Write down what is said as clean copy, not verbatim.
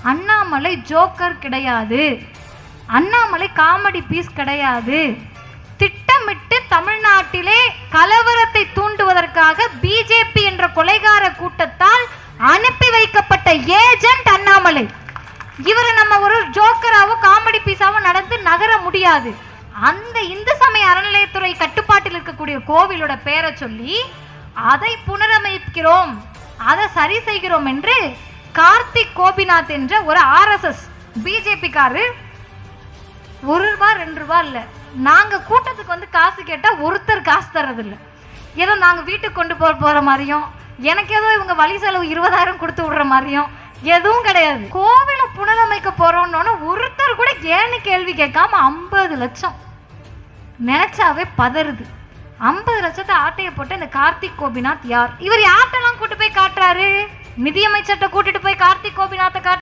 Annamalai joker கிடையாது, Annamalai comedy piece கிடையாது. திட்டமிட்டு தமிழ்நாட்டிலே கலவரத்தை தூண்டுவதற்காக பிஜேபி என்ற கொலைகார கூட்டத்தால் அனுப்பி வைக்கப்பட்ட ஏஜென்ட் அண்ணாமலை. இவரை நம்ம ஒரு ஜோக்கராவோ காமெடி பீஸாவோ நடந்து நகர முடியாது. அந்த இந்து சமய அறநிலையத்துறை கட்டுப்பாட்டில் இருக்கக்கூடிய கோவிலோட பேரை சொல்லி அதை புனரமைக்கிறோம், அதை சரி செய்கிறோம் என்று கார்த்திக் கோபிநாத் என்ற ஒரு ஆர்எஸ்எஸ் பிஜேபி காரு ₹1 ₹2 இல்ல, நாங்க கூட்டத்துக்கு வந்து காசு கேட்டா ஒருத்தர் காசு தர்றது இல்லை. ஏதோ நாங்க வீட்டுக்கு கொண்டு போற மாதிரியும், எனக்கு ஏதோ இவங்க வழி செலவு 20,000 கொடுத்து விடுற மாதிரியும் எதுவும் கிடையாது. கோவிலை புனரமைக்க போறோம்னு ஒருத்தர் கூட ஏன்னு கேள்வி கேட்காம 50 லட்சம் நினைச்சாவே பதறுது. 50 லட்சத்தை ஆட்டையை போட்டு இந்த கார்த்திக் கோபிநாத் யார்? இவர் யார்ட்டெல்லாம் கூட்டு போய் காட்டுறாரு? நிதியமைச்சர்கிட்ட கூட்டிட்டு போய் கார்த்திக் கோபிநாத்தை